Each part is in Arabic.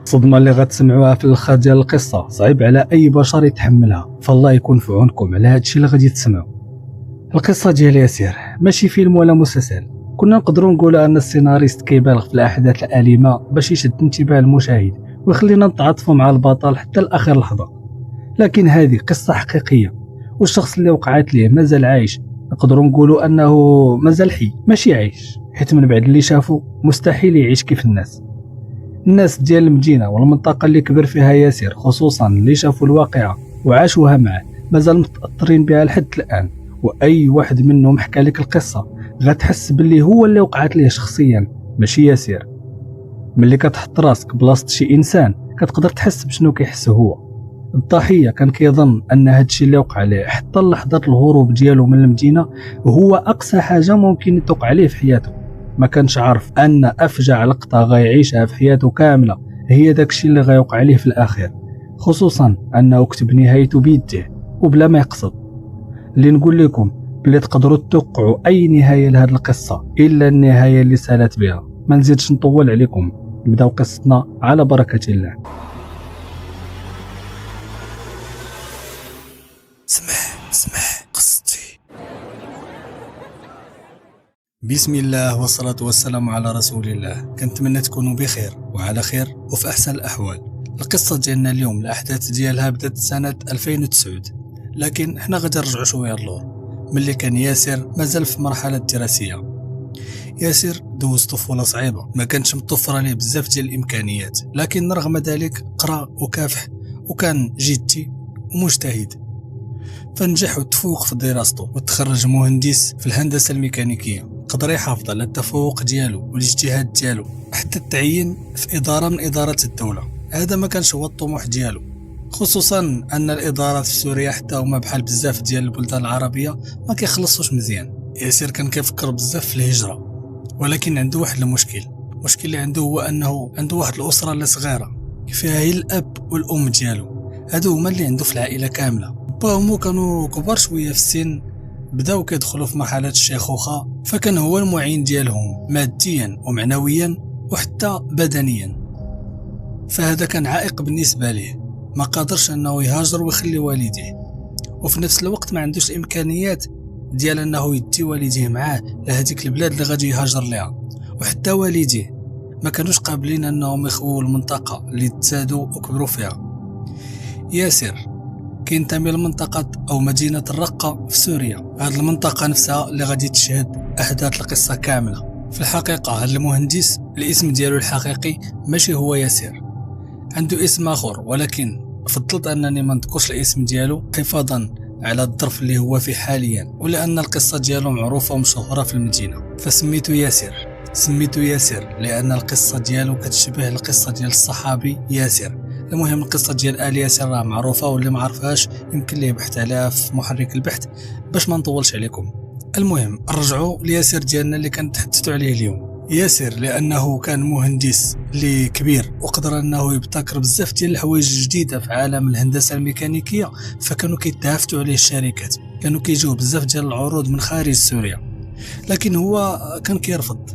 الصدمة اللي غتسمعوها في الاخر ديال القصة صعيب على اي بشر يتحملها، فالله يكون في عونكم على هادشي اللي غادي تسمعوا. القصة ديال ياسر ماشي فيلم ولا مسلسل، كنا نقدروا نقولوا ان السيناريست كيبالغ في الاحداث الاليمة باش يشد انتباه المشاهد ويخلينا نتعاطفوا مع البطل حتى لاخر لحظة. لكن هذه قصة حقيقية، والشخص اللي وقعت ليه مازال عايش، نقدروا نقولوا انه مازال حي ماشي عايش، حيت من بعد اللي شافه مستحيل يعيش كيف الناس ديال المدينة والمنطقة اللي كبر فيها ياسر، خصوصا اللي شافوا الواقعة وعاشوها معه، مازال متأثرين بها لحد الآن. وأي واحد منهم حكى لك القصة غتحس باللي هو اللي وقعت ليه شخصيا ماشي ياسر. ملي كتحط راسك بلاصة شي إنسان كتقدر تحس بشنو كيحس هو. الضحية كان كيظن أن هادشي اللي وقع ليه حتى لحظة الهروب ديالو من المدينة هو أقصى حاجة ممكن توقع ليه في حياته. ما كانش عارف أن أفجع لقطة غيعيشها في حياته كاملة هي داكشي اللي غيوقع ليه في الآخر، خصوصا أنه كتب نهايته بيده وبلا ما يقصد. اللي نقول لكم بلي تقدروا توقعوا أي نهاية لهاد القصة إلا النهاية اللي سالت بها. ما نزيدش نطول عليكم، نبداو قصتنا على بركة الله. سمح قصتي. بسم الله والصلاة والسلام على رسول الله. كنتمنى تكونوا بخير وعلى خير وفي أحسن الأحوال. القصة ديالنا اليوم الأحداث ديالها بدات سنة 2009، لكن احنا غادي نرجعوا شوية اللور ملي كان ياسر مازال في مرحلة دراسية. ياسر دوز طفولة صعيبة، ما كانش متوفر عليه بزاف ديال الإمكانيات، لكن رغم ذلك قرأ وكافح وكان جدي ومجتهد، فنجح وتفوق في دراسته وتخرج مهندس في الهندسة الميكانيكية. قدر يحافظ على التفوق ديالو والاجتهاد ديالو حتى تعين في إدارة من إدارات الدولة. هذا ما كانش هو الطموح ديالو، خصوصا أن الإدارات في سوريا حتى هما بحال بزاف ديال البلدان العربية ما كيخلصوش مزيان. ياسر كان كيفكر بزاف في الهجرة، ولكن عنده واحد المشكل اللي عنده هو أنه عنده واحد الأسرة اللي صغيرة فيها هي الأب والأم ديالو، هادو هما اللي عنده في العائلة كاملة. با ومو كانوا كبار شوية في السن، بداو كيدخلوا في مرحلة الشيخوخة، فكان هو المعين ديالهم ماديا ومعنويا وحتى بدنيا. فهذا كان عائق بالنسبة ليه، ما قادرش انه يهاجر ويخلي والديه، وفي نفس الوقت ما عندوش الامكانيات ديال انه يدي والديه معاه لهذيك البلاد اللي غادي يهاجر لها. وحتى والديه ما كانوش قابلين انهم يخووا المنطقة اللي تسادوا وكبروا فيها. ياسر كينتمي لمنطقة أو مدينة الرقة في سوريا. هذه المنطقة نفسها اللي غادي تشهد أحداث القصة كاملة. في الحقيقة هذا المهندس الاسم ديالو الحقيقي ماشي هو ياسر، عنده اسم آخر، ولكن فضلت أنني ما نذكرش الاسم ديالو حفاظا على الظرف اللي هو فيه حاليا، ولأن القصة ديالو معروفة ومشهورة في المدينة، فسميته ياسر. سميته ياسر لأن القصة ديالو كتشبه القصة ديال الصحابي ياسر. المهم القصة ديال آل ياسر راه معروفة، واللي ما عرفهاش يمكن ليه يبحث عليها في محرك البحث باش ما نطولش عليكم. المهم نرجعوا لياسر ديالنا اللي كنتحدثوا عليه اليوم. ياسر لأنه كان مهندس اللي كبير وقدر أنه يبتكر بزاف ديال الحوايج جديدة في عالم الهندسة الميكانيكية، فكانوا كيتهافتوا عليه الشركات، كانوا كيجيو بزاف ديال العروض من خارج سوريا، لكن هو كان كيرفض.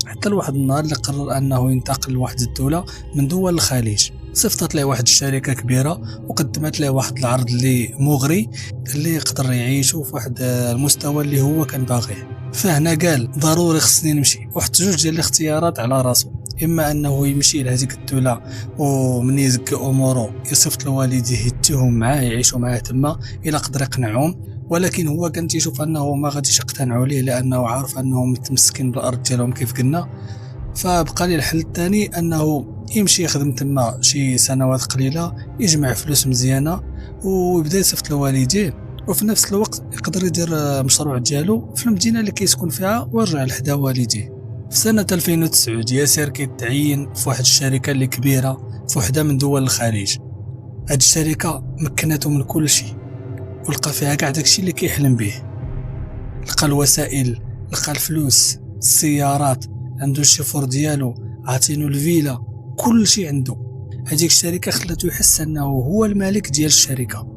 حتى لواحد النهار اللي قرر أنه ينتقل لواحد الدولة من دول الخليج. صيفطت له واحد الشركة كبيرة وقدمت له واحد العرض اللي مغري اللي يقدر يعيشه في واحد المستوى اللي هو كان باغيه. فهنا قال ضروري خصني نمشي، واحد جوج ديال الاختيارات على راسه، اما انه يمشي لهذيك الدولة ومن يزكي اموره يصيفط لوالديه يديهم معاه يعيشوا معاه تما الى قدر يقنعهم، ولكن هو كان تيشوف انه ما غاديش يقتنعوا ليه لانه عارف انهم متمسكين بالارض ديالهم كيف قلنا. فبقى لي الحل الثاني انه يمشي يخدم تما شي سنوات قليله يجمع فلوس مزيانه ويبدا يصيفط لوالديه، وفي نفس الوقت يقدر يدير مشروع ديالو في المدينه اللي كيسكن فيها ويرجع لحدا والديه. في سنه 2009 ياسر كيتعين في واحد الشركه اللي كبيره في وحده من دول الخليج. هاد الشركه مكنته من كل شيء ولقى فيها كاع داكشي اللي كيحلم به، لقى الوسائل، لقى الفلوس، السيارات، عنده الشيفور ديالو، عاطينو الفيلا، كل شيء عنده. هذيك الشركه خلاتو يحس انه هو المالك ديال الشركه.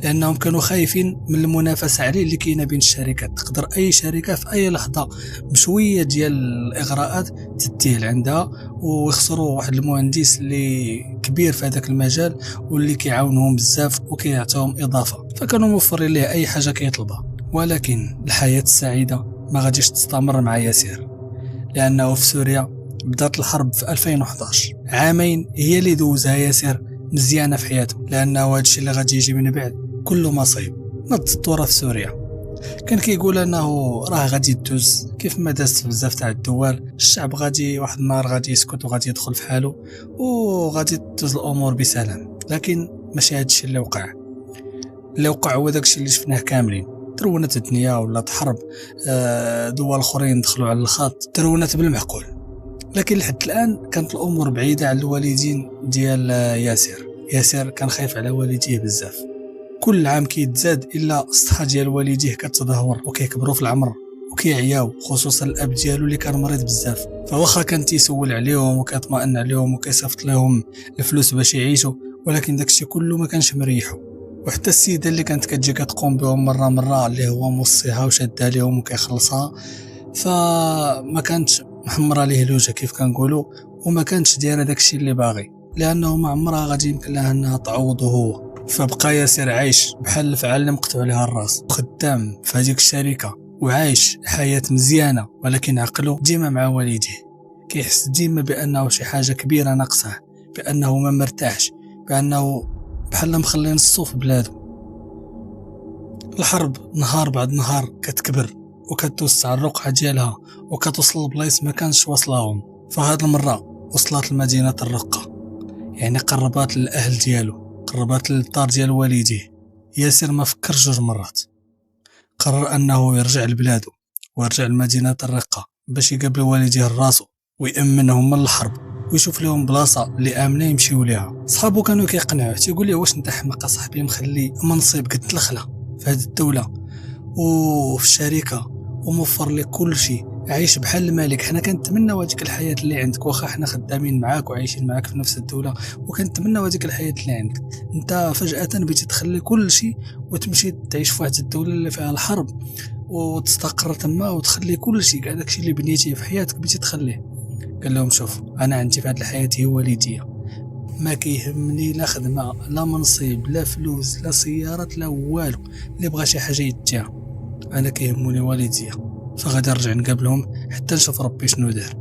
لانهم كانوا خايفين من المنافسه عليه اللي كاينه بين الشركات. تقدر اي شركه في اي لحظه بشويه ديال الاغراءات تديه عندها ويخسروا واحد المهندس اللي كبير في هذاك المجال واللي كيعاونهم بزاف وكيعطيهم اضافه، فكانوا موفرين ليه اي حاجه كيطلبها. ولكن الحياه السعيده ما غاديش تستمر مع ياسر، لانه في سوريا بدات الحرب في 2011. عامين هي اللي دوزها ياسر مزيانه في حياته، لانه هذا الشيء اللي غادي يجي من بعد كله مصيب. نض الثوره في سوريا، كان كيقول انه راه غادي تدوز كيف ما دازت في بزاف تاع الدول، الشعب غادي واحد النهار غادي يسكت وغادي يدخل في حاله وغادي تدوز الامور بسلام. لكن ماشي هذا الشيء اللي وقع. اللي وقع هو داك الشيء اللي شفناه كاملين. ترونت الدنيا ولات حرب، دول اخرين دخلوا على الخط، ترونت بالمعقول. لكن لحد الان كانت الامور بعيده على الوالدين ديال ياسر. ياسر كان خايف على والديه بزاف. كل عام كيتزاد الا الصحه ديال والديه كتدهور وكيكبروا في العمر وكيعياو، خصوصا الاب ديالو اللي كان مريض بزاف. فواخا كان تيسول عليهم وكيطمئن عليهم وكيصيفط لهم الفلوس باش يعيشوا، ولكن داكشي كله ما كانش مريحو. وحتى السيده اللي كانت كتجي كتقوم بهم مره اللي هو موصيها وشاده عليهم وكيخلصها، فما كانتش محمره ليه الوجه كيف كنقولوا، وما كانتش دايره داكشي اللي باغي، لانه ما عمرها غادي يمكن لها انها تعوضه هو. فبقى ياسر عايش بحال الفعل اللي مقطوع عليها الراس، خدام في هذيك الشركه وعايش حياه مزيانه، ولكن عقله ديما مع والديه. كيحس ديما بانه شي حاجه كبيره ناقصه، بانه ما مرتاحش، بانه بحال مخلين الصوف بلادو. الحرب نهار بعد نهار كتكبر وكتوسع الرقعه ديالها وكتوصل لبلايص ما كانش واصلاهم. فهاد المره وصلت لمدينه الرقه، يعني قربات للاهل ديالو، قربات للدار ديال والديه. ياسر ما فكر جوج مرات، قرر انه يرجع لبلادو ويرجع لمدينه الرقه باش يقابل والديه الراسو ويأمنهم من الحرب ويشوف لهم بلاصه اللي امنه يمشيو ليها. صحابو كانوا كيقنعوه، تيقول لي واش انت حماق صاحبي مخلي منصب قد الخلا في هذه الدوله وفي الشركه وموفر لك كل شيء، عايش بحال الملك. حنا كنتمناو هذيك الحياه اللي عندك، واخا حنا خدامين معاك وعايشين معاك في نفس الدوله وكنتمناو هذيك الحياه اللي عندك. انت فجاه بغيتي تخلي كل شيء وتمشي تعيش في واحد الدوله اللي فيها الحرب وتستقر تما وتخلي كل شيء، كاع داكشي اللي بنيتيه في حياتك بغيتي تخليه. قال لهم شوف، انا عندي في هذه الحياه هي والديه، ما كيهمني لا خدمه لا منصب لا فلوس لا سيارات لا والو، اللي بغى شي حاجه يديها، انا كيهمني والديه. فغادي نرجع نقابلهم حتى نشوف ربي شنو دار.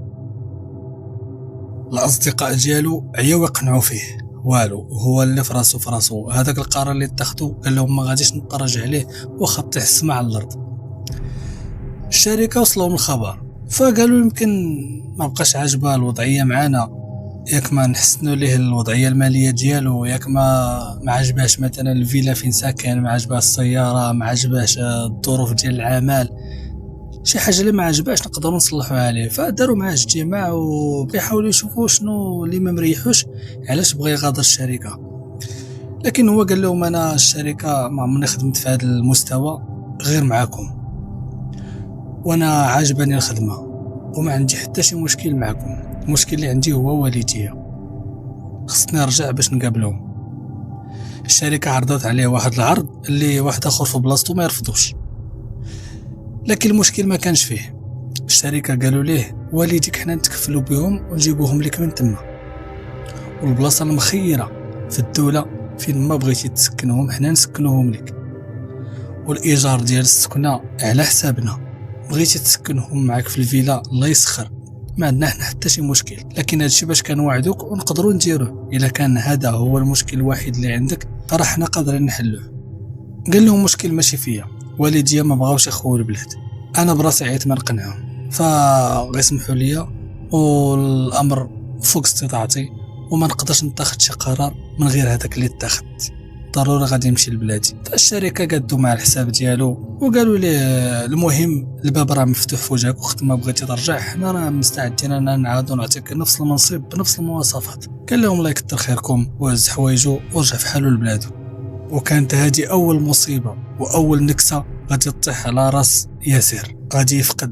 الاصدقاء ديالو عياو يقنعوا فيه، والو هو اللي في راسو هذاك القرار اللي اتخذوا. قال لهم ما غاديش نتفرج عليه واخا طيح السما على الارض. الشركه وصلوا من الخبر، فقالوا يمكن ما بقاش عاجبها الوضعيه معنا، ياك ما نحسنوا ليه الوضعيه الماليه ديالو، ياك ما عجباش مثلا الفيلا فين ساكن، ما عجباش السياره، ما عجباش الظروف ديال العمل، شي حاجه اللي ما عجباش نقدروا نصلحوها عليه. فداروا معاه اجتماع وبيحاولوا يشوفوا شنو اللي ما مريحوش، علاش بغى يغادر الشركه. لكن هو قال لهم انا الشركه ما عمرني خدمت في هذا المستوى غير معاكم، وانا عاجباني الخدمه وما عندي حتى شي مشكل معكم. المشكل اللي عندي هو والديه، خصني نرجع باش نقابلهم. الشركه عرضت عليه واحد العرض اللي واحد اخر في بلاصتو ما يرفضوش، لكن المشكل ما كانش فيه. الشركه قالوا ليه والديك حنا نتكفلوا بهم ونجيبوهم لك من تما، والبلاصه المخيره في الدوله فين ما بغيتي تسكنهم حنا نسكنوهم لك، والايجار ديال السكنه على حسابنا. بغيتي تسكنهم معك في الفيلا الله يسخر، ما عندنا حنا حتى شي مشكل. لكن هادشي باش كنوعدوك ونقدروا نديروه. الا كان هذا هو المشكل الوحيد اللي عندك راه حنا قادرين نحلوه. قال لهم مشكل ماشي فيا، والديا ما بغاوش يخووا البلاد، انا براسي عيت ما نقنعهم، فغيسمحوا لي والامر فوق استطاعتي وما نقدرش نتاخذ شي قرار من غير هذاك اللي اتخذ، ضروري غادي نمشي لبلادي. فالشركه قادوا مع الحساب ديالو وقالوا ليه المهم الباب راه مفتوح في وجهك، وقت ما بغيتي ترجع حنا راه مستعدين اننا نعاودوا نعطيك نفس المنصب بنفس المواصفات. قال لهم الله يكثر خيركم وهز حوايجو ورجع في حاله لبلادو. وكانت هذه اول مصيبه واول نكسه غادي تطيح على راس ياسر. غادي يفقد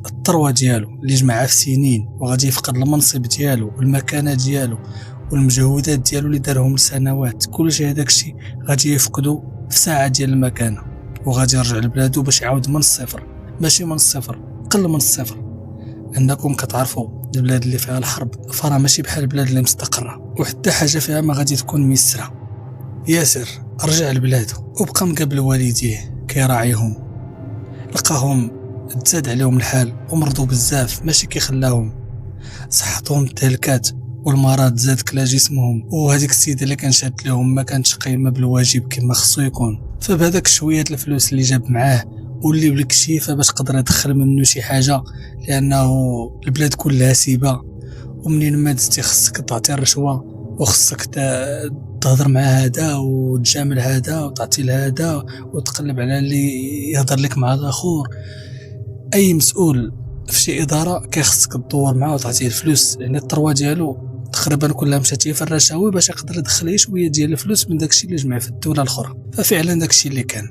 الثروه ديالو اللي جمعها في سنين، وغادي يفقد المنصب ديالو والمكانه ديالو والمجهودات ديالو اللي دارهم لسنوات، كلشي هذاك الشيء غادي يفقدو في ساعه ديال المكانه، وغادي يرجع لبلادو باش يعاود من الصفر، ماشي من الصفر، قل من الصفر. انكم كتعرفوا البلاد اللي فيها الحرب فرا ماشي بحال البلاد اللي مستقره، وحتى حاجه فيها ما غادي تكون ميسره. ياسر رجع لبلادو وبقى مقابل والديه كيراعيهم، لقاهم تزاد عليهم الحال ومرضوا بزاف، ماشي كيخلاهم، صحتهم تهلكات والمرض زاد كلا جسمهم، وهذيك السيده اللي كان شاد لهم ما كانتش قايمه بالواجب كما خصو يكون. فبهذاك شويه الفلوس اللي جاب معاه واللي بالكشيفه باش قدر يدخل منه شي حاجه، لانه البلاد كلها سيبه، ومنين ما دزتي خصك تعطي الرشوه، وخصك تهضر مع هذا وتجامل هذا وتعطي لهذا وتقلب على اللي يهضر لك مع الاخر. اي مسؤول في شي اداره كيخصك تدور معاه وتعطيه الفلوس، يعني الثروه ديالو تقريبا كلها مشات في الرشاوي باش يقدر يدخل شويه ديال الفلوس من داكشي اللي جمع في الدوله الاخرى. ففعلا داكشي اللي كان،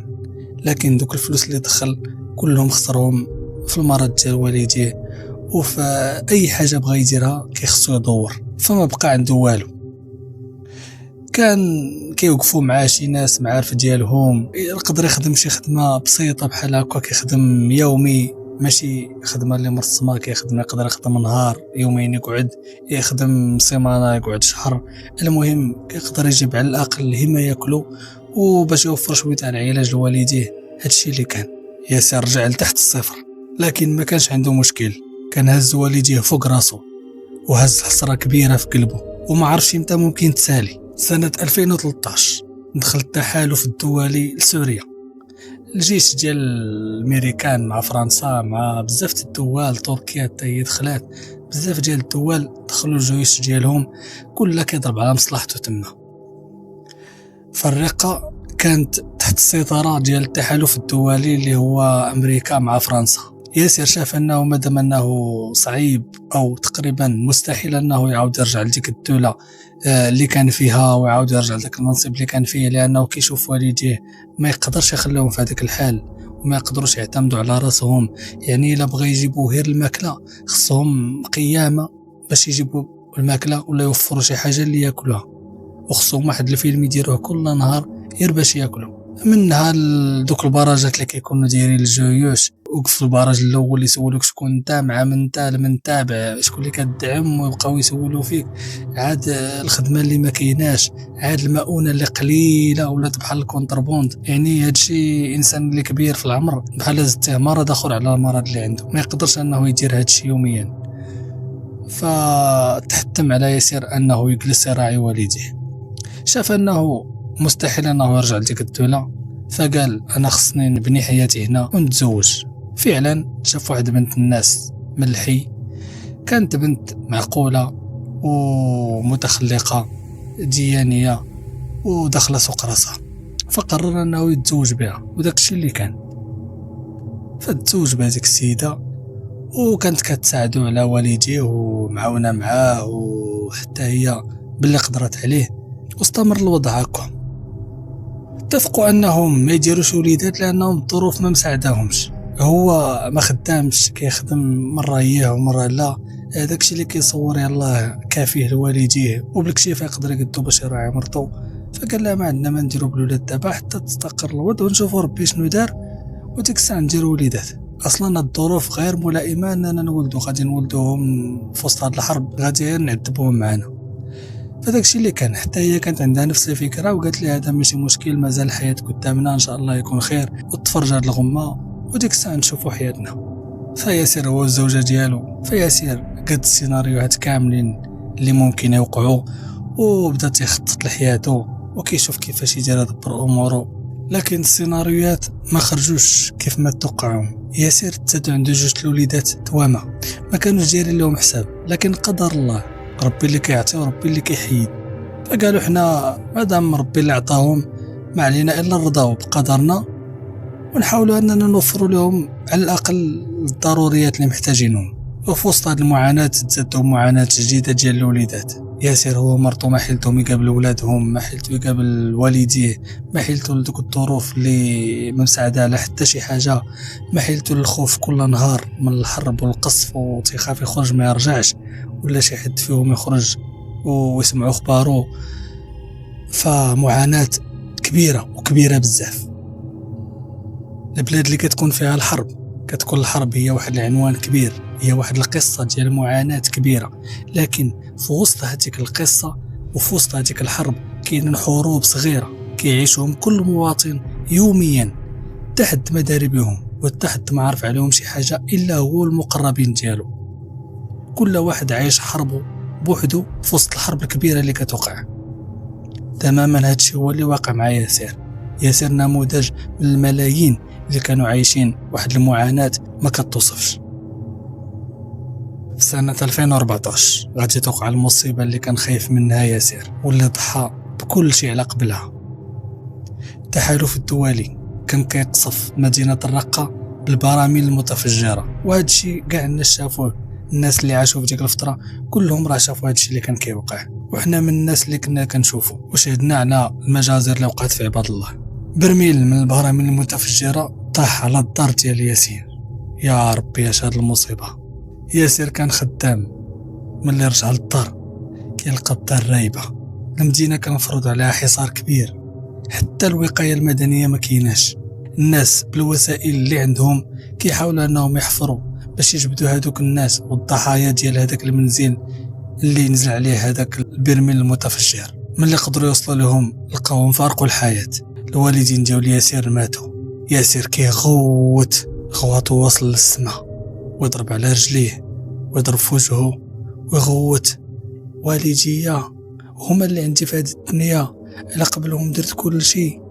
لكن دوك الفلوس اللي دخل كلهم خسرهم في المرض ديال والديه، وفي اي حاجه بغى يديرها كيخصو يدور، فما بقى عنده والو. كان كيوقفوا مع شي ناس معارف ديالهم، يقدر يخدم شي خدمه بسيطه بحال هكا، كيخدم يومي ماشي خدمه اللي مرسمه، كيخدم يقدر يخدم نهار يومين يقعد، يخدم سيمانه يقعد شهر، المهم كيقدر يجيب على الاقل هما ياكلوا وباش يوفر شويه على العلاج لوالديه. هادشي اللي كان. ياسر رجع لتحت الصفر، لكن ما كانش عنده مشكل، كان هز والديه فوق راسه وهز حسره كبيره في قلبه وما عرفش امتى ممكن تسالي. سنه 2013 دخل التحالف الدولي لسوريا، الجيش ديال الامريكان مع فرنسا مع بزاف الدول، تركيا حتى هي دخلات، بزاف ديال الدول دخلوا الجيوش ديالهم، كلها كيضرب على مصلحته تما. فالرقه كانت تحت السيطره ديال التحالف الدولي اللي هو امريكا مع فرنسا. ياسر شاف انه مادام انه صعيب او تقريبا مستحيل انه يعاود يرجع لديك الدوله اللي كان فيها ويعاود يرجع لذاك المنصب اللي كان فيه، لانه كيشوف والديه ما يقدرش يخليهم في هذاك الحال وما يقدروش يعتمدوا على راسهم. يعني الا بغى يجيبوا غير الماكله خصهم قيامه باش يجيبوا الماكله ولا يوفروا شي حاجه اللي ياكلوها، وخصهم واحد الفيلم يديروه كل نهار غير باش ياكلوا. منها دوك البراجات اللي كيكونوا دايرين الجيوش، وقف في البراج الاول يسولوك شكون انت، مع من تاع من تابع، شكون اللي كتدعم، ويبقاو يسولوا فيك عاد الخدمه اللي ما كايناش، عاد المؤونه اللي قليله ولات بحال الكونتربوند. يعني هادشي انسان اللي كبير في العمر بحال زدتيه مرض اخر على المرض اللي عنده، ما يقدرش انه يدير هادشي يوميا. فتحتم على ياسر انه يجلس يراعي والديه. شاف انه مستحيل انه يرجع لديك الدوله، فقال انا خصني نبني حياتي هنا ونتزوج. فعلا شاف واحد بنت الناس من الحي، كانت بنت معقوله ومتخلقه ديانيه وداخله سوق راسها، فقرر انه يتزوج بها، وداك الشيء اللي كان. فتزوج بهذيك السيده وكانت كتساعدو على والديه ومعاونه معاه، وحتى هي باللي قدرت عليه، واستمر الوضع هكا. اتفقوا انهم ما يديروش وليدات لانهم الظروف ما مساعداهمش، هو ما خدامش، كيخدم مره اياه ومره لا، داكشي اللي كيصور يلاه كافيه لوالديه وبالكشيف يقدر يقدو باش يراعي مرتو. فقال لها ما عندنا ما نديرو بالولاد دابا حتى تستقر الوضع ونشوفوا ربي شنو دار، وديك الساعه نديرو وليدات. اصلا الظروف غير ملائمه اننا نولدو، غادي نولدوهم في وسط هاد الحرب، غادي نعذبوهم معنا. فداك الشيء اللي كان. حتى هي كانت عندها نفس الفكره وقالت لي هذا ماشي مشكل، مازال الحياه قدامنا ان شاء الله يكون خير، وتفرج هاد الغمه وديك الساعه نشوفوا حياتنا. فياسر هو الزوجه ديالو، فياسر قد السيناريوهات كاملين اللي ممكن يوقعوا، وبدا تيخطط لحياته وكيشوف كيفاش يدير يدبر اموره، لكن السيناريوهات ما خرجوش كيف ما توقعهم. ياسر تزاد عنده جوج الوليدات توامه ما كانوش دايرين لهم حساب، لكن قدر الله، ربي اللي كيعطي وربي اللي كيحيد. فقالوا حنا مادام ربي اللي عطاهم ما علينا الا نرضاو بقدرنا ونحاولوا اننا نوفروا لهم على الاقل الضروريات اللي محتاجينهم. وفي وسط هذه المعاناه تزادوا معاناه جديده ديال الوليدات. ياسر هو مرتو ما حيلتهم يقابلوا ولادهم، ما حيلتو يقابل والديه، ما حيلتو لدوك الظروف اللي ما مساعده على حتى شي حاجه، ما حيلتو الخوف كل نهار من الحرب والقصف وتيخاف يخرج ما يرجعش، ولا شي حد فيهم يخرج ويسمعوا اخبارو، فمعاناة كبيرة بزاف. البلاد اللي كتكون فيها الحرب، كتكون الحرب هي واحد العنوان كبير، هي واحد القصة ديال معاناة كبيرة، لكن في وسط هذيك القصة وفي وسط هذيك الحرب كاينين حروب صغيرة كيعيشهم كل مواطن يوميا تحت مداربهم وتحت ما عارف عليهم شي حاجة إلا هو المقربين ديالو. كل واحد عايش حربه بوحدو في وسط الحرب الكبيرة اللي كتوقع. تماما هادشي هو اللي واقع مع ياسر نموذج من الملايين اللي كانوا عايشين واحد المعاناة ما كتوصفش. في سنة 2014 غادي توقع المصيبة اللي كان خايف منها ياسر واللي ضحى بكل شيء على قبلها. التحالف الدولي كان كيقصف مدينة الرقة بالبراميل المتفجرة، وهذا الشيء كاع الناس شافوه. الناس اللي عاشوا في ديك الفترة كلهم راه شافوا هذا الشيء اللي كان كيوقع، وحنا من الناس اللي كنا كنشوفوا وشهدنا على المجازر اللي وقعت في عباد الله. برميل من البراميل المتفجرة طاح على الدار ديال ياسين. يا ربي اش هاد المصيبة. ياسر كان خدام، ملي رجع للدار كيلقى الدار رايبة، المدينة كان مفروض عليها حصار كبير، حتى الوقاية المدنية ما كيناش. الناس بالوسائل اللي عندهم كيحاولوا انهم يحفروا باش يجبدوا هذوك الناس والضحايا ديال هذاك المنزل اللي نزل عليه هذاك البرميل المتفجر. ملي قدروا يوصلوا لهم لقاوهم فارقوا الحياة. الوالدين ديال ياسر ماتوا. ياسر كيغوت غواطو واصل للسماء ويضرب على رجليه ويضرب في وجهه ويغوت. والديا هما اللي عندي في هذه الدنيا، على قبلهم درت كل شيء،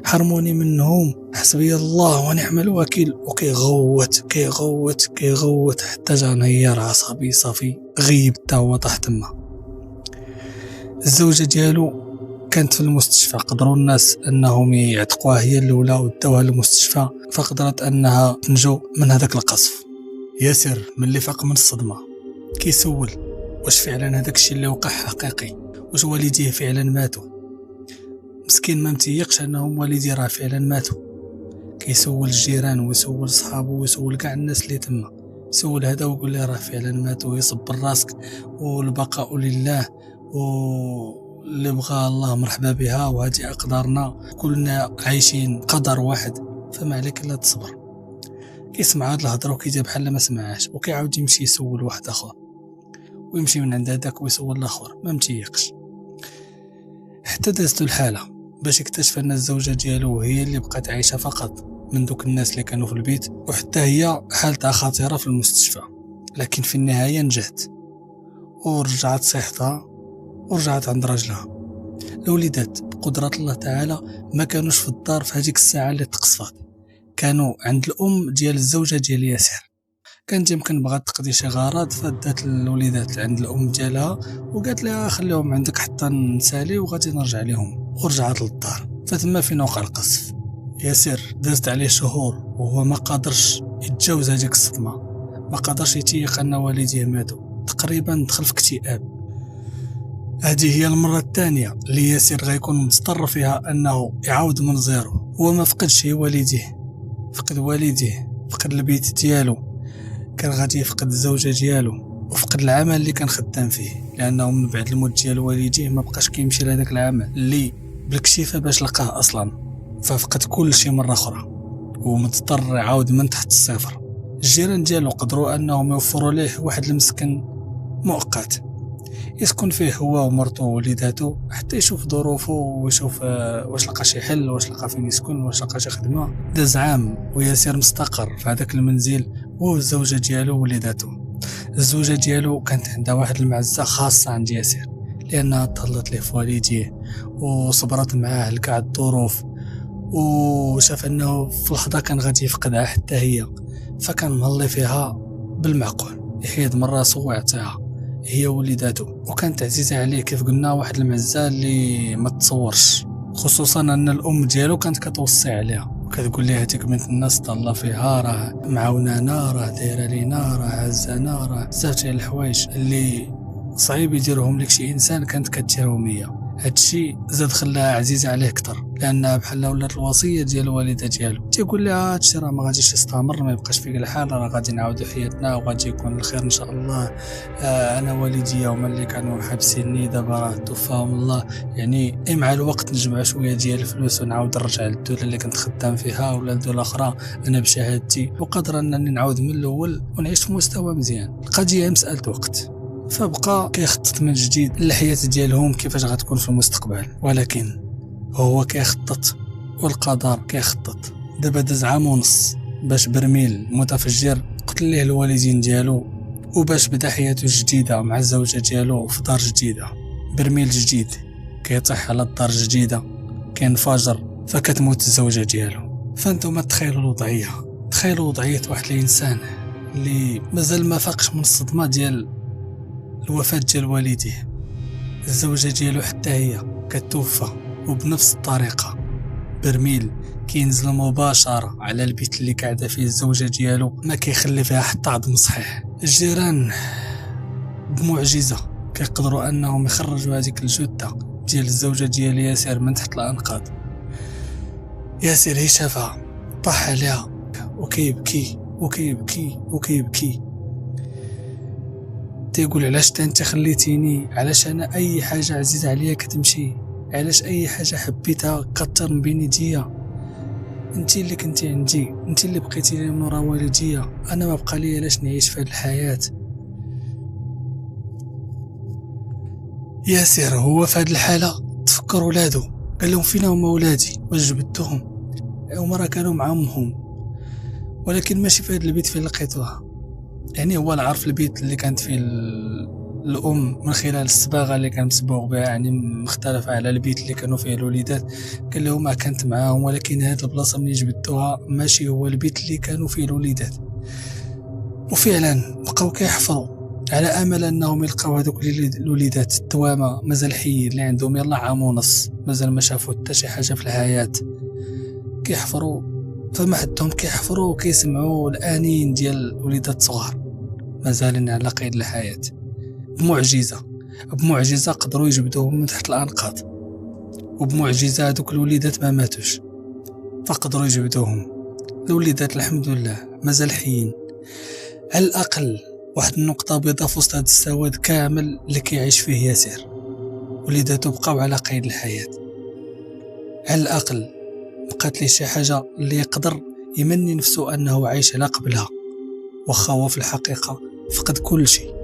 حرموني منهم، حسبي الله ونعم الوكيل. وكيغوت حتى جا نيار عصبي صافي غيب تا هو طاح تما. الزوجة ديالو كانت في المستشفى، قدروا الناس انهم يعتقوها هي الاولى وداوها للمستشفى، فقدرت انها تنجو من هذاك القصف. ياسر ملي فاق من الصدمة كيسول واش فعلا هذاك الشيء اللي وقع حقيقي، واش والديه فعلا ماتوا. مسكين ما متيقش انهم والديه راه فعلا ماتوا. كيسول الجيران ويسول صحابو ويسول كاع الناس اللي تما، يسول هذا ويقول له راه فعلا ماتوا. يصبر راسك والبقاء لله، واللي بغى الله مرحبا بها، وهذه اقدارنا، كلنا عايشين قدر واحد، فما عليك الا تصبر. كيسمع هاد الهضره وكيجي بحال ما سمعهاش، وكيعاود يمشي يسول واحد اخر، ويمشي من عند هذاك ويسول الاخر، ما متيقش. حتى دازتو الحاله باش يكتشف ان الزوجه ديالو هي اللي بقات عايشه فقط من دوك الناس اللي كانوا في البيت، وحتى هي حالتها خطيره في المستشفى. لكن في النهايه نجحت ورجعت صحتها ورجعت عند راجلها. الوليدات بقدرة الله تعالى ما كانوش في الدار في هذيك الساعة اللي تقصفت، كانوا عند الأم ديال الزوجة ديال ياسر. كانت يمكن بغات تقضي شي غرض، فدات الوليدات عند الأم ديالها وقالت لها خليهم عندك حتى نسالي وغادي نرجع لهم، ورجعت للدار. فتما فين وقع القصف. ياسر دازت عليه شهور وهو ما قادرش يتجاوز هذيك الصدمة، ما قادرش يتيق أن والديه ماتوا، تقريبا دخل في اكتئاب. هذه هي المرة الثانية اللي ياسر غيكون مضطر فيها أنه يعاود من زيرو. هو ما فقدش والديه، فقد والديه، فقد البيت ديالو، كان غادي يفقد الزوجة ديالو، وفقد العمل اللي كان خدام فيه، لأنه من بعد الموت ديال والديه ما بقاش كيمشي لهذاك العمل اللي بالكشيفة باش لقاه أصلا، ففقد كل شيء مرة أخرى ومضطر يعاود من تحت الصفر. الجيران ديالو قدروا أنهم يوفروا ليه واحد المسكن مؤقت يسكن فيه هو ومرته ووليداته حتى يشوف ظروفه ويشوف واش لقى شي حل، واش لقى فين يسكن، واش لقى شي خدمه. داز عام وياسر مستقر في هذاك المنزل هو الزوجه ديالو ووليداته. الزوجه ديالو كانت عندها واحد المعزه خاصه عند ياسر، لانها تهلط ليه في والديه وصبرت معاه لكاع الظروف، وشاف انه في لحظه كان غادي يفقدها حتى هي، فكان مهلي فيها بالمعقول، يحيد من راسو ويعطيها هي وليداته. وكانت عزيزة عليه كيف قلنا، واحد المعزة اللي ما تصورش، خصوصا ان الام ديالو كانت كتوصي عليها وكتقول لها هاتيك بنت الناس تهلا فيها، راه معاونانا، راه دايره لينا، راه عزانا، راه بزاف ديال الحوايج اللي صعيب يديرهم لك شي انسان كانت كديرهم هي. هادشي زاد خلاها عزيزة عليه أكثر، لأنها بحال ولات الوصية ديال الوالدة ديالو. تيقول لها هادشي راه ما غاديش يستمر، ما يبقاش فيك الحال، راه غادي نعاودو حياتنا وغادي يكون الخير إن شاء الله. أنا والديا هما اللي كانوا حابسيني، دابا راه توفاهم الله، يعني مع الوقت نجمع شوية ديال الفلوس ونعاود نرجع للدولة اللي كنت خدام فيها ولا لدولة أخرى أنا بشهادتي، وقادر أنني نعاود من الأول ونعيش في مستوى مزيان. القضية مسألة وقت. فبقى كيخطط من جديد الحياة ديالهم كيفاش غتكون في المستقبل، ولكن هو كيخطط والقدر كيخطط. دابا داز عام ونص باش برميل متفجر قتل ليه الوالدين ديالو، وباش بدا حياته الجديدة مع الزوجة ديالو في دار جديدة. برميل جديد كيطيح على الدار الجديدة، كينفجر، فكتموت الزوجة ديالو. فانتم تخيلوا الوضعية، تخيلوا وضعية واحد الإنسان اللي مازال ما فاقش من الصدمة ديال الوفاة ديال والديه. الزوجة ديالو حتى هي كتوفى، وبنفس الطريقة برميل كينزل مباشرة على البيت اللي قاعدة فيه الزوجة ديالو، ما كيخلي فيها حتى عظم صحيح. الجيران بمعجزة كيقدروا انهم يخرجوا هذيك الجثة ديال الزوجة ديال ياسر من تحت الأنقاض. ياسر هي شافها طاح عليها وكيبكي وكيبكي وكيبكي، تيقول علاش انت خليتيني، علاش انا اي حاجه عزيزه عليا كتمشي، علاش اي حاجه حبيتها كثر من بين يديا، انت اللي كنتي عندي، انت اللي بقيتي لي من ورا والديا، انا ما بقى لي علاش نعيش في هذه الحياه. ياسر هو في هذه الحاله تفكر ولادو، قال لهم فين هما ولادي، واش جبدتهم؟ هما راه كانوا مع امهم، ولكن ماشي في هذا البيت فين لقيتوها. يعني هو عارف البيت اللي كانت فيه الأم من خلال الصباغة اللي كان مسبوغ بها، يعني مختلفة على البيت اللي كانوا فيه الوليدات. قال لهم ما كانت معاهم، ولكن هذه البلاصة ملي جبدتوها ماشي هو البيت اللي كانوا فيه الوليدات. وفعلا بقاو كيحفروا على أمل أنهم يلقاو هذوك الوليدات التوامة مازال حيين اللي عندهم يلا عام ونص، مازال ما شافوا حتى شي حاجة في الحياة. كيحفروا فما حدهم كيحفروا وكيسمعوا الآنين ديال الوليدات صغار مازالين على قيد الحياة. بمعجزة قدروا يجبدوهم من تحت الأنقاض، وبمعجزة هذوك الوليدات ما ماتوش، فقدروا يجبدوهم. الوليدات الحمد لله مازال حيين، على الأقل واحد النقطة بيضاء في وسط هذا السواد كامل اللي كيعيش فيه ياسر. وليداتو بقاو على قيد الحياة، على الأقل بقات ليه شي حاجة اللي يقدر يمني نفسه أنه عايش على قبلها، وخا هو في الحقيقة فقد كل شيء.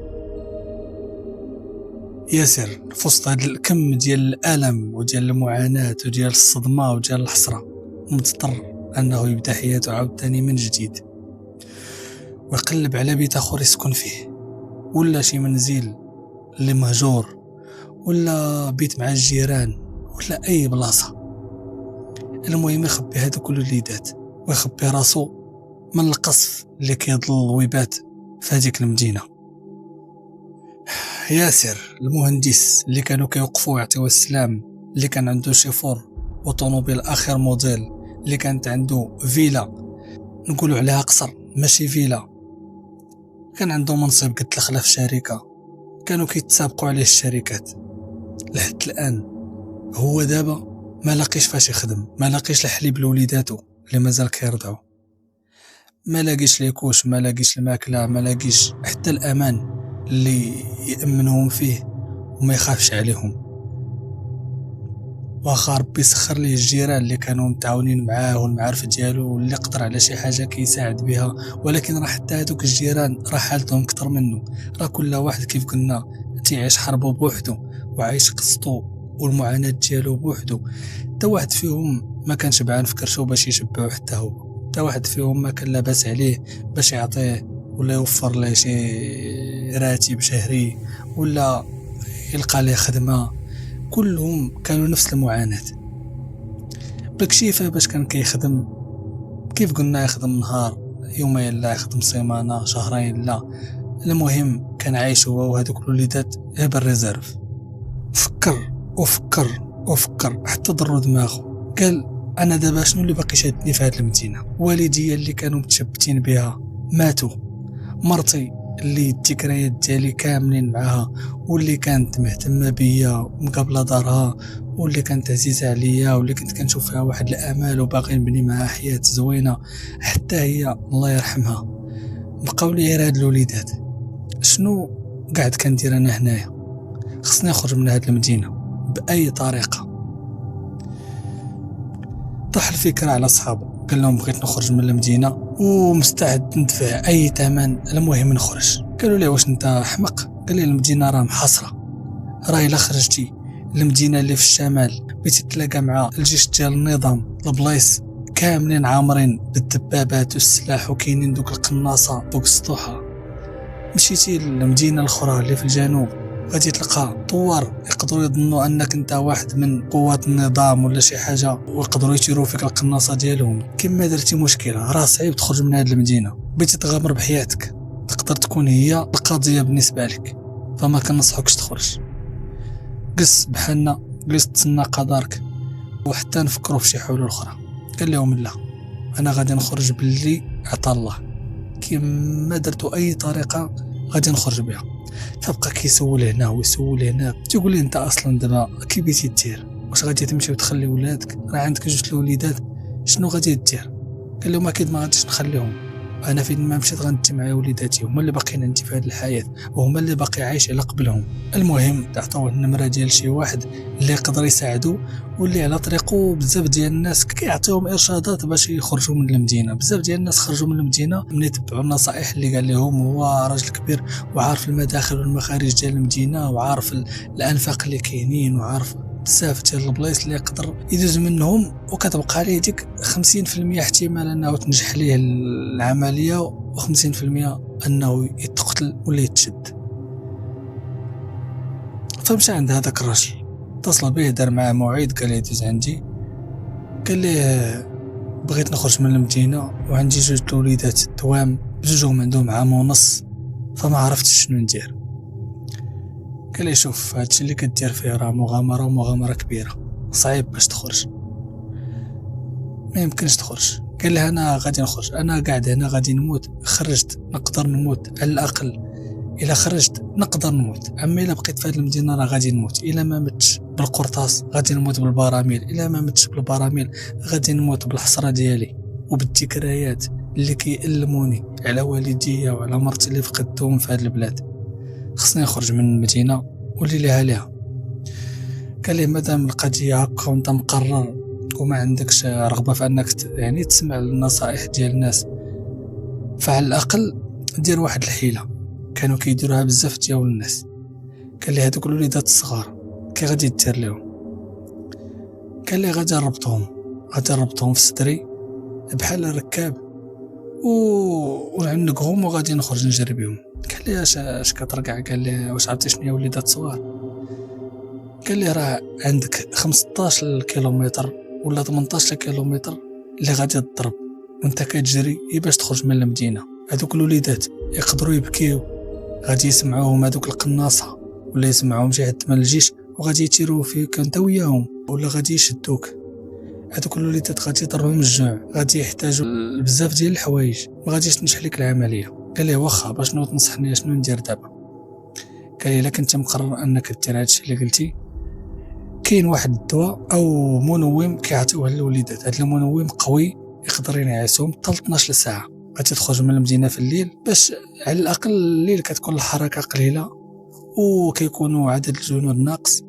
ياسر في وسط هذا الكم ديال الألم وديال المعاناة وديال الصدمة وديال الحسرة مضطر أنه يبدأ حياته عاوتاني من جديد، ويقلب على بيت آخر يسكن فيه، ولا شي منزل اللي مهجور، ولا بيت مع الجيران، ولا أي بلاصة. المهم يخبي هذوك الوليدات ويخبي راسو من القصف اللي كيضل ويبات في هذيك المدينة. ياسر المهندس اللي كانوا كيوقفوا يعطيوه السلام، اللي كان عنده شيفور وطوموبيل آخر موديل، اللي كانت عنده فيلا نقولوا عليها قصر ماشي فيلا، كان عنده منصب قد الخلا في شركة، كانوا كيتسابقوا عليه الشركات. لحد الآن هو دابا ما لاقيش فاش يخدم، ما لاقيش الحليب لوليداتو اللي مازال كيرضعوا، ما لاقيش ليكوش، ما لاقيش الماكله، ما لاقيش حتى الامان اللي يامنهم فيه وما يخافش عليهم. واخا ربي سخر ليه الجيران اللي كانوا متعاونين معاه والمعارف ديالو واللي قدر على شي حاجه كيساعد بها، ولكن راه حتى هذوك الجيران راه حالتهم اكثر منه. راه كل واحد كيف قلنا تيعيش حربه بوحده وعايش قصته والمعاناه ديالو بوحده. حتى واحد فيهم ما كان شبعان في كرشو باش يشبعو، حتى هو حتى واحد فيهم ما كان لاباس عليه باش يعطيه ولا يوفر له شي راتب شهري ولا يلقى له خدمه. كلهم كانوا نفس المعاناة. بكشيفة باش كان كيخدم كيف قلنا يخدم نهار يومين، لا يخدم سيمانة شهرين، لا المهم كان عايش هو وهذوك الوليدات بالريزيرف. فكر وفكر وفكر حتى ضرو دماغه، قال انا دابا شنو اللي باقي شادني في هذه المدينة؟ والدي اللي كانوا متشبتين بها ماتوا، مرتي اللي الذكريات ديالي كاملين معها، واللي كانت مهتمه بيا ومقابله دارها، واللي كانت عزيزه عليا، واللي كنت كنشوف فيها واحد الامال وباغي نبني معها حياه زوينه. حتى هي الله يرحمها بقاو لي غير هاد الوليدات. شنو قاعد كندير انا هنايا؟ خصني نخرج من هاد المدينه باي طريقه. طرح الفكره على صحابه، قال لهم بغيت نخرج من المدينه ومستعد ندفع اي ثمن، المهم نخرج. قالوا لي واش انت احمق؟ قال لي المدينه راه محاصره، راه الا خرجتي المدينه اللي في الشمال بغيتي تلاقى مع الجيش ديال النظام، البلايص كاملين عامرين بالدبابات والسلاح وكاينين دوك القناصه دوك السطوحه. مشيتي للمدينه الاخرى اللي في الجنوب غادي تلقى طوار يقدروا يظنوا انك انت واحد من قوات النظام ولا شي حاجه، ويقدروا يشيروا فيك القناصه ديالهم. كما درتي مشكله، راه صعيب تخرج من هذه المدينه. بغيتي تغامر بحياتك تقدر تكون هي القضيه بالنسبه لك، فما كنصحكش تخرج. جلس بحالنا، جلس تسنى قدرك وحتى نفكروا في شي حلول اخرى. قال لهم لا، انا غادي نخرج باللي عطا الله، كما درتو اي طريقه غادي نخرج بها. فبقى كيسول هنا ويسول هنا، تيقول لي انت اصلا دابا كي بغيتي دير؟ واش غادي تمشي وتخلي ولادك؟ راه عندك جوج الوليدات، شنو غادي دير؟ قال لهم اكيد ما غاديش نخليهم، انا فين ما مشيت غنمشي مع وليداتي، هما اللي باقيين عندي في هذه الحياه وهما اللي باقي عايش على قبلهم. المهم عطاوه النمره ديال شي واحد اللي يقدر يساعدو، واللي على طريقه بزاف ديال الناس كيعطيهم ارشادات باش يخرجوا من المدينه. بزاف ديال الناس خرجوا من المدينه من يتبعوا النصائح اللي قال لهم. هو راجل كبير وعارف المداخل والمخارج ديال المدينه، وعارف الانفاق اللي كاينين، وعارف بزاف ديال البلايص اللي يقدر يدوز منهم، وكتبقى عليه ديك 50% احتمال انه تنجح ليه العمليه، و50% انه يتقتل ولا يتشد. فمشى عند هذاك الرجل، اتصل به، دار معاه موعد، قال ليه دوز عندي. قال ليه بغيت نخرج من المدينه وعندي جوج الوليدات الدوام، بجوجهم عندهم عام ونص، فما عرفتش شنو ندير. قال لي شوف، هادشي اللي كدير فيه راه مغامره، ومغامره كبيره، صعيب باش تخرج، ما يمكنش تخرج. قال لي انا غادي نخرج، انا قاعد هنا غادي نموت، خرجت نقدر نموت على الاقل، الا خرجت نقدر نموت، اما الا بقيت في هذه المدينه راه غادي نموت. الا ما متش بالقرطاس غادي نموت بالبراميل، الا ما متش بالبراميل غادي نموت بالحسره ديالي وبالذكريات اللي كيألموني على والديا وعلى مرتي اللي فقدتهم في هذه البلاد. خصني نخرج من المدينه واللي ليها ليها. قال لي مادام القضيه هكا وانت مقرر وما عندكش رغبه في انك يعني تسمع النصائح ديال الناس، فعلى الاقل دير واحد الحيله كانوا كيديروها بزاف ديال الناس. قال لي هذوك الوليدات الصغار كي غادي دير لهم؟ قال لي غادي نربطهم في صدري بحال الركاب ونعنقهم وغادي نخرج نجري بهم. قال لي اش كترقع؟ قال لي واش عرفتي شنو هي وليدات صغار؟ قال لي راه عندك 15 كيلومتر ولا 18 كيلومتر اللي غادي تضرب وانت كتجري باش تخرج من المدينه. هذوك الوليدات يقدروا يبكيو، غادي يسمعوهم هذوك القناصه ولا يسمعوهم شي حد من الجيش وغادي يتيروا فيك انت وياهم، ولا غادي يشدوك. هذوك الوليدات غادي يضربوا من الجوع، غادي يحتاجوا بزاف ديال الحوايج، ما غاديش تنجح لك العمليه. قال لي واخا، باش نوض تنصحني شنو ندير دابا؟ قال لي الا كنت مقرر انك دير هادشي اللي قلتي، كاين واحد الدواء او منوم كيعطيوه للوليدات. هذا المنوم قوي يقدر ينعسهم حتى 12 ساعه. غادي تخرج من المدينه في الليل باش على الاقل الليل كتكون الحركه قليله وكيكونوا عدد الجنود ناقص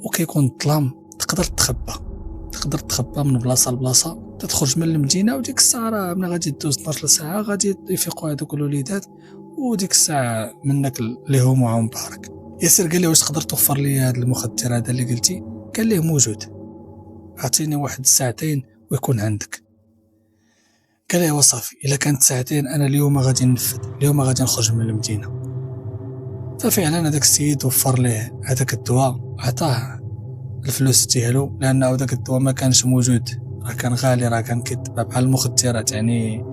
وكيكون الظلام، تقدر تخبى من بلاصه لبلاصه، تخرج من المدينه. وديك الساعه راه ملي غادي دوز 12 ساعه غادي يفيقوا هذوك الوليدات، وديك الساعه منك اللي هما معاهم بحرك. ياسر قال لي واش تقدر توفر لي هذا المخدر هذا اللي قلتي؟ قال لي موجود، اعطيني واحد الساعتين ويكون عندك. قال لي وصافي، الا كانت ساعتين انا اليوم غادي ننفذ، اليوم غادي نخرج من المدينه. ففعلا هذاك السيد وفر ليه هذاك الدواء، عطاه الفلوس ديالو، لانه هذاك الدواء ما كانش موجود، راه كان غالي، راه كان كيتباع بحال المخدرات، يعني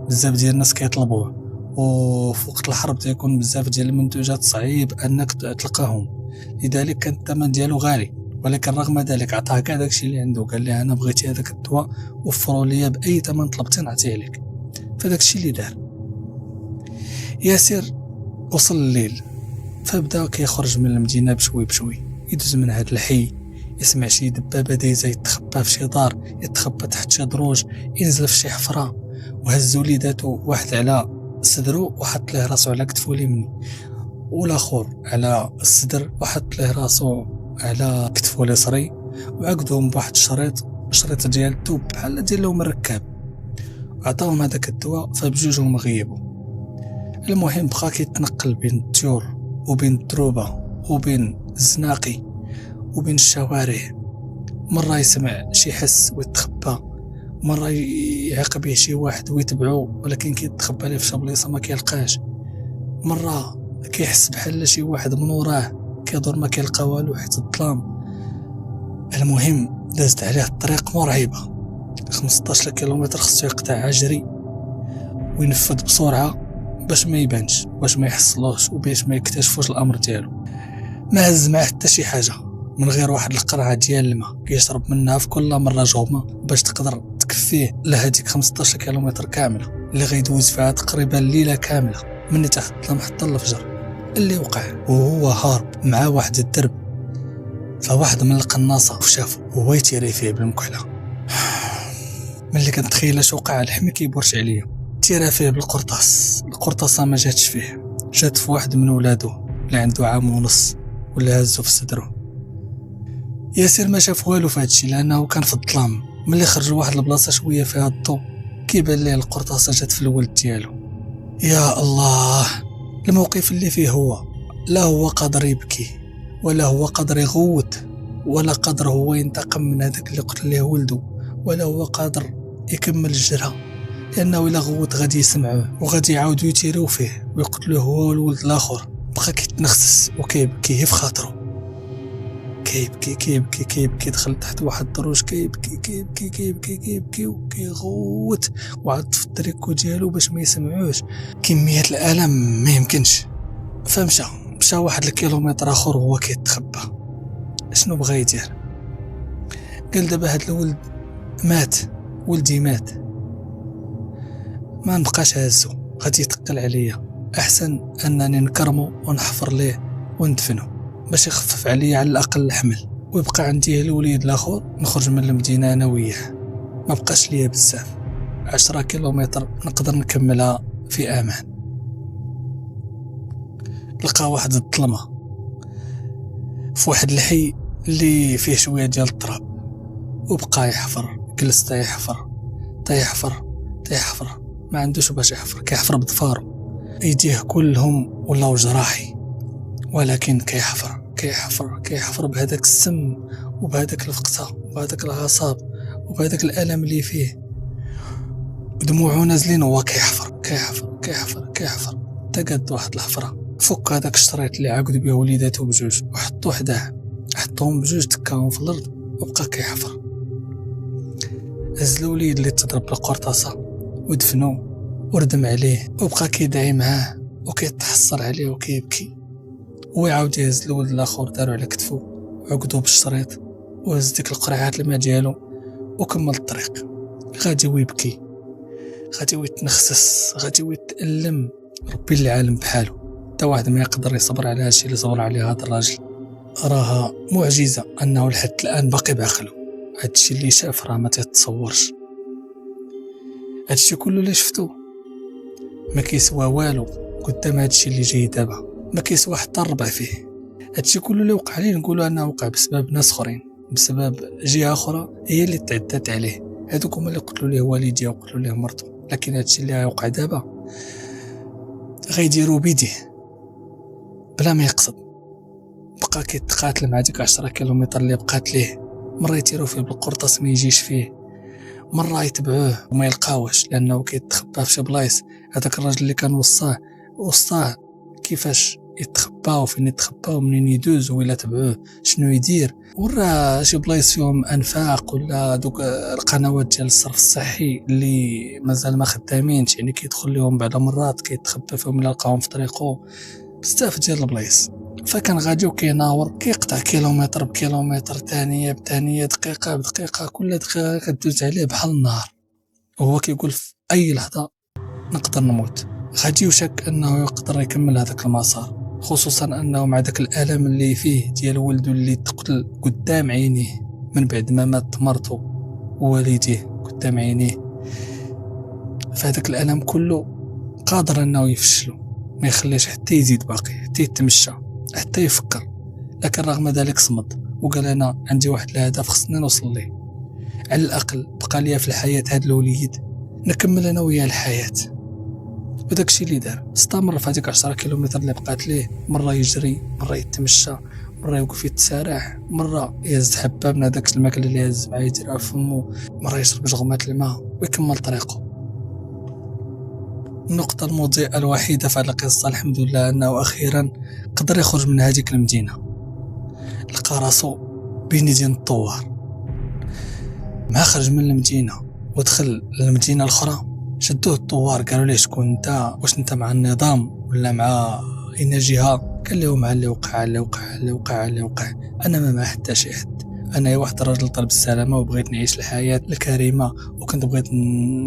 بزاف ديال الناس كيطلبوه، وفي وقت الحرب تيكون بزاف ديال المنتوجات صعيب انك تلقاهم، لذلك كان الثمن ديالو غالي. ولكن رغم ذلك عطاه كاع داكشي اللي عنده، قال لي انا بغيتي هذاك الدواء وفروا لي باي ثمن طلبتي نعطيه لك. فداك الشيء اللي دار ياسر. وصل الليل، فبدا كيخرج من المدينه بشوي بشوي، يدوز من هاد الحي، يسمع شي دبابه دايزه، يتخبى في شي دار، يتخبى تحت شي دروج، ينزل في شي حفره، وهز وليداتو واحد على صدرو وحط ليه راسو على كتفو اليمني، والاخر على الصدر وحط ليه راسو على كتفو اليسري، وعقدهم بواحد الشريط ديال الدوب بحال ديالهم الركاب، عطاهم هذاك الدواء، فبجوجهم غيبوا. المهم بقى كيتنقل بين الطيور وبين الدروبه وبين الزناقي وبين الشوارع، مرة يسمع شي حس ويتخبى، مرة يعاقب به شي واحد ويتبعو ولكن كيتخبى ليه في شي بلاصة ما كيلقاش، مرة كيحس بحال شي واحد من وراه كيدور ما كيلقى والو حيت الظلام. المهم دازت عليه الطريق مرعبة، 15 كيلومتر خصو يقطع عجري وينفذ بسرعة باش ما يبانش، باش ما يحصلوش وباش ما يكتشفوش الامر ديالو. ما هز معاه حتى شي حاجة من غير واحد القرعه ديال الماء كيشرب منها في كل مره جومه باش تقدر تكفيه لهاديك 15 كيلومتر كامله اللي غيدوز فيها تقريبا ليله كامله من تحت الظلام حتى الفجر. اللي وقع وهو هارب مع واحد الدرب، فواحد من القناصه شافو وهو يتيري فيه بالمكحله. ملي كنتخيل اش وقع الحمي كيبرش عليا، تيرا فيه بالقرطاس، القرطاسه ما جاتش فيه، جات في واحد من ولادو اللي عنده عام ونص ولا هزو في صدره. ياسر ما شاف والو في هادشي لانه كان في الظلام. ملي خرج واحد البلاصه شويه فيها الضوء كيبان ليه القرطاسه جات في الولد ديالو. يا الله، الموقف اللي فيه هو لا هو قادر يبكي ولا هو قادر يغوت ولا قادر هو ينتقم من هذاك اللي قتل ليه ولده، ولا هو قادر يكمل الجرح، لانه الا غوت غادي يسمعوه وغادي يعاودوا يتيروا فيه ويقتلوه هو والولد الاخر. بقى كيتنخسس وكيبكي في خاطره، كيبكي كيبكي كيبكي، دخل تحت واحد الدروج كيبكي كيبكي كيبكي كيبكي وكيغوت وعاد في التريكو ديالو باش ما يسمعوش. كمية الألم ما يمكنش. مشى واحد الكيلومتر اخر وهو كيتخبى. شنو بغا يدير؟ قال دابا هاد الولد مات، ولدي مات، ما نبقاش هازو، غادي يتقل عليا، احسن انني نكرمو ونحفر ليه وندفنو باش يخفف عليا على الاقل الحمل، ويبقى عندي الوليد الاخر نخرج من المدينه انا وياه. ما بقاش ليا بزاف، 10 كيلومتر نقدر نكملها في امان. لقى واحد الظلمه في واحد الحي اللي فيه شويه ديال التراب، وبقى يحفر، جلس تيحفر ما عندوش باش يحفر، كيحفر بضفارو، ايديه كلهم ولاو جراحي، ولكن كيحفر بهذاك السم وبهذاك الفقصه وبهذاك العصاب وبهذاك الالم اللي فيه، دموعه نازلين وهو كيحفر تقد واحد الحفره، فك هذاك الشريط اللي عقد بيه وليداته بجوج وحطوه حداه، حطوهم بجوج تكاهم في الارض وبقى كيحفر. هز الوليد اللي تضرب بالقرطاسه ودفنوه وردم عليه وبقى كيدعي معاه وكيتحسر عليه وكيبكي، ويعاود يهز الولد الاخر دارو على كتفو وعقدوه بالشريط وهز ديك القرعات الماء ديالو وكمل الطريق. غادي ويبكي، غادي ويتنخسس، غادي ويتألم. ربي العالم بحاله، تا واحد ما يقدر يصبر على هادشي اللي صبر عليه هذا الراجل. راها معجزه انه لحد الان باقي بعقله. هادشي اللي شاف راه ما تتصورش، هادشي كله اللي شفتو ما كيسوى والو قدام هادشي اللي جاي دابا، ما كيسوى حتى الربع فيه. هادشي كله اللي وقع عليه نقولوا انه وقع بسبب ناس اخرين، بسبب جهه اخرى هي اللي تعدات عليه، هادوك هما اللي قتلوا ليه والديه وقتلوا ليه مرته. لكن هادشي اللي غيوقع دابا غيديروا بيديه بلا ما يقصد. بقى كيتقاتل مع ديك 10 كيلومتر اللي بقات ليه، مره يتيروا فيه بالقرطاس ما يجيش فيه، مره يتبعوه وما يلقاوش لانه كيتخبى في شي بلايص. هذاك الراجل اللي كان وصاه كيفاش يتخبى وفين يتخبى ومنين يدوز وإلا تبعوه شنو يدير. ورا شي بلايص فيهم انفاق ولا دوك القنوات ديال الصرف الصحي اللي مازال ما خدامينش، يعني كيدخل لهم بعض المرات كيتخبى فيهم الا لقاهم في طريقه، بزاف ديال البلايص. فكان غادي وكيناور كيقطع كيلومتر بكيلومتر، ثانيه بثانيه، دقيقه بدقيقه، كل دقيقه كدوز عليه بحال النهار، وهو كيقول في اي لحظه نقدر نموت. غادي يشك انه يقدر يكمل هذاك المسار، خصوصا انه مع داك الالم اللي فيه ديال ولده اللي تقتل قدام عينيه من بعد ما مات مرته ووالديه قدام عينيه. فهذاك الالم كله قادر انه يفشله، ما يخليش حتى يزيد باقي، حتى يتمشى، حتى يفكر. لكن رغم ذلك صمد وقال انا عندي واحد الهدف خصني نوصل ليه، على الاقل بقى لي في الحياه هاد الوليد نكمل انا وياه الحياه. وداك الشيء اللي دار، استمر في هذيك 10 كيلومتر اللي بقات ليه، مره يجري، مره يتمشى، مره يوقف يتسارح، مره يهز حبه من هذاك الماكله اللي هز معاه يديرها في فمو، مره يشرب جغمات الماء ويكمل طريقه. النقطه المضيئه الوحيده في هذه القصه الحمد لله انه اخيرا قدر يخرج من هذيك المدينه، لقى راسو بين يدين الطوار. مع خرج من المدينه ودخل للمدينه الاخرى، شدوه الطوار قالوا ليه شكون انت، واش انت مع النظام ولا مع اين جهه؟ قال لهم مع اللي وقع اللي وقع اللي وقع اللي وقع، انا ما مع حتى شي حد، انا واحد الراجل طلب السلامه وبغيت نعيش الحياه الكريمه، وكنت بغيت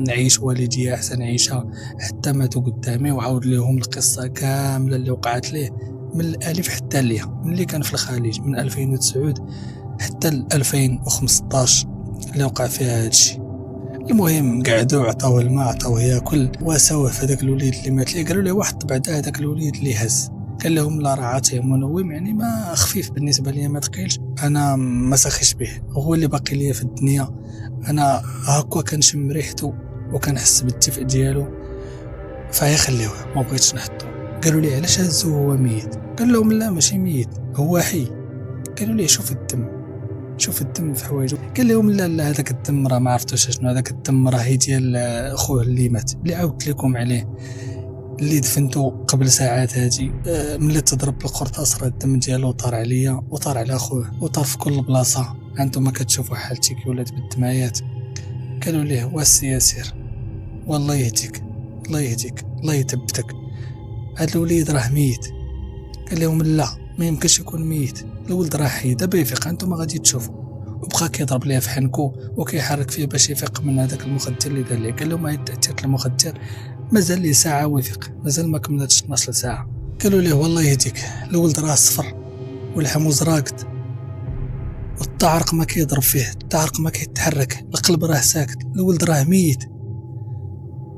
نعيش والدي احسن عيشه حتى ماتوا قدامي. وعاود لهم القصه كامله اللي وقعت ليه من الالف حتى الياء، من اللي كان في الخليج من 2009 حتى 2015 اللي وقع فيها هذا الشيء. المهم قعدوا عطاوه الماء، عطاوه ياكل، وساوه في هذاك الوليد اللي مات ليه. قالوا له واحد بعد هذاك الوليد اللي هز، قال لهم لا راه عاطيه منوم، يعني ما خفيف بالنسبه لي ما ثقيلش، انا ما ساخيش به، هو اللي باقي ليا في الدنيا، انا هكا كنشم ريحته وكنحس بالدفء ديالو، فهي خليوه ما بغيتش نحطو. قالوا لي علاش هزوه هو ميت؟ قال لهم لا ماشي ميت هو حي. قالوا لي شوف الدم، شوف الدم في حوايجه. قال لهم لا لا هذاك الدم راه ما عرفتوش شنو، هذاك الدم راهي ديال خوه اللي مات، اللي عاودت لكم عليه، اللي دفنته قبل ساعات هادي. ملي تضرب بالقرطاس راه الدم ديالو طار عليا وطار على خوه وطار في كل بلاصه، انتم كتشوفوا حالتي كي ولات بالدمايات. قالوا ليه واسي ياسر والله يهديك الله يهديك الله يثبتك، هذا الوليد راه ميت. قال لهم لا ما يمكنش يكون ميت، الولد راه حي دابا يفيق، انتم غادي تشوفوا. وبقى كيضرب ليه في حنكو وكيحرك فيه باش يفيق من هذاك المخدر اللي دار ليه. قال لهم هاي تاثير المخدر مازال لي ساعه ويفيق، مازال ما كملتش 12 ساعه. قالوا ليه والله يهديك الولد راه صفر والحموز راقد والطعرق ما كيضرب فيه، الطعرق ما كيتحرك، القلب راه ساكت، الولد راه ميت.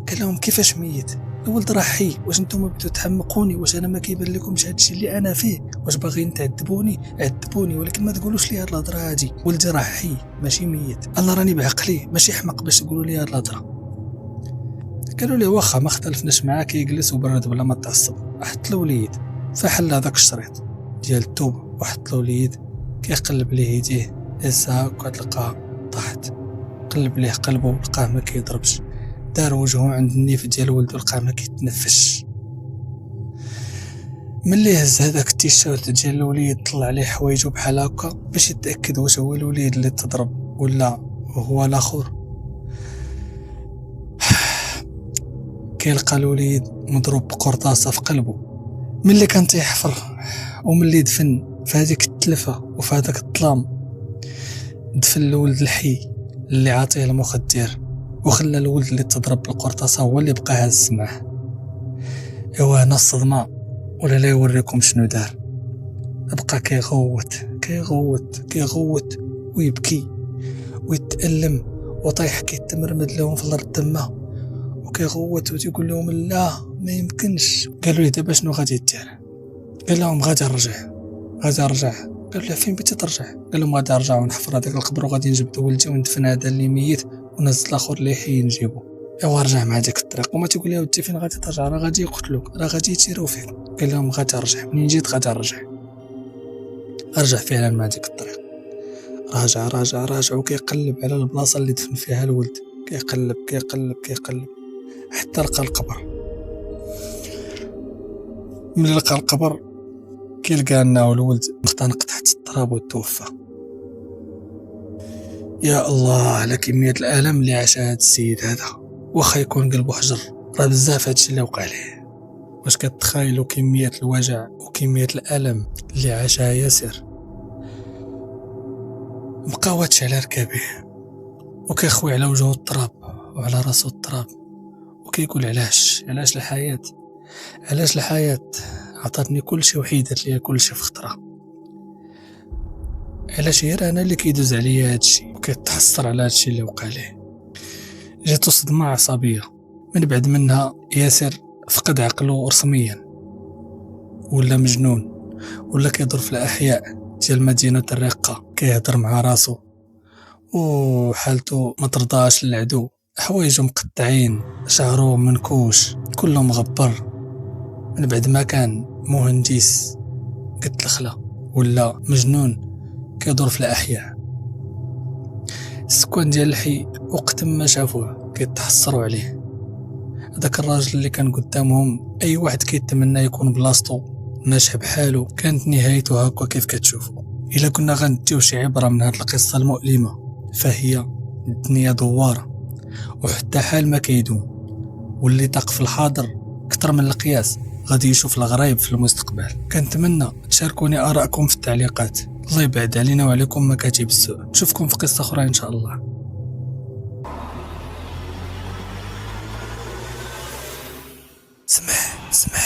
قال لهم كيفاش ميت؟ الولد راه حي، واش نتوما بدو تحمقوني؟ واش انا ما كيبان لكمش هادشي اللي انا فيه؟ واش باغيين تعذبوني؟ عذبوني، ولكن ما تقولوش لي هاد الهضره هادي، ولدي راه حي ماشي ميت، انا راني بعقلي ماشي حمق باش تقولوا لي هاد الهضره. قالوا لي واخا ما اختلفناش معاك، يجلس وبرد بلا ما تعصب. حط الوليد فحل هذاك الشريط ديال التوب، وحط الوليد كيقلب ليه يديه هزها وكتلقاه طاحت، قلب ليه قلبه لقاه ما كيضربش، دار وجهه عند النيف ديال ولده لقاه ما كيتنفسش. ملي هز هذاك التيشيرت ديال الوليد طلع عليه حوايجو بحال هكا باش يتاكد واش هو الوليد اللي تضرب ولا هو الاخر. كيلقى الوليد مضروب بقرطاسه في قلبه. ملي كان تيحفر وملي دفن في هذيك التلفه وفي هذاك الظلام، دفن الولد الحي اللي عاطيه المخدر، وخلى الولد اللي تضرب بالقرطاسه هو اللي بقى هاز معاه. ايوا هنا الصدمه ولا لا يوريكم شنو دار. بقى كيغوت ويبكي ويتألم وطيح كيتمرمد لهم في الارض دمه وكيغوت وتيقول لهم لا ما يمكنش. قالوا لي دابا شنو غادي دير؟ قال لهم غادي نرجع. قالوا له فين بغيتي ترجع؟ قال لهم غادي نرجع ونحفر هذاك القبر وغادي نجبد ولدي وندفن هذا اللي ميت ونزل الاخر اللي حي نجيبو. ايوا رجع مع ديك الطريق وما تيقول لي ودي فين غادي ترجع؟ راه غادي يقتلوك، راه غادي يتيروا فيك. قال لهم غادي نرجع، منين جيت غادي نرجع. رجع فعلا مع ديك الطريق، راجع وكيقلب على البلاصه اللي دفن فيها الولد، كيقلب حتى لقى القبر. ملي لقى القبر كيلقى انه الولد مختنق تحت التراب وتوفى. يا الله على كمية الألم اللي عاشها هاد السيد هذا، واخا يكون قلبه حجر، راه بزاف هادشي اللي وقع ليه. واش كتخيلوا كمية الوجع وكمية الألم اللي عاشها ياسر؟ مقاوتش على ركابه وكيخوي على وجهه التراب وعلى راسو التراب وكيقول علاش الحياة عطاتني كل شيء وحيدت لي كل شيء في خطرة. علاش غير انا اللي كيدوز عليا هادشي وكيتحسر على هادشي اللي وقع ليه. جاتو صدمة عصبية، من بعد منها ياسر فقد عقله رسميا، ولا مجنون، ولا كيدور في الأحياء ديال مدينة الرقة كيهضر مع راسو وحالته ما ترضاش للعدو، حوايجو مقطعين، شعرو منكوش، كله مغبر. من بعد ما كان مهندس قد الخلا ولا مجنون كيدور في الأحياء. السكان ديال الحي وقت ما شافوه كيتحسروا عليه. هذاك الراجل اللي كان قدامهم اي واحد كيتمنى يكون بلاصتو ماشي بحالو، كانت نهايته هكا كيف كتشوفوا. الا كنا غنديو شي عبره من هاد القصه المؤلمه فهي الدنيا دواره، وحتى حال ما كيدوم، واللي طاق في الحاضر كتر من القياس غادي يشوف الغرايب في المستقبل. كنتمنى تشاركوني آراءكم في التعليقات. الله يبعد علينا وعليكم مكاتب السوء. نشوفكم في قصة أخرى إن شاء الله. سمح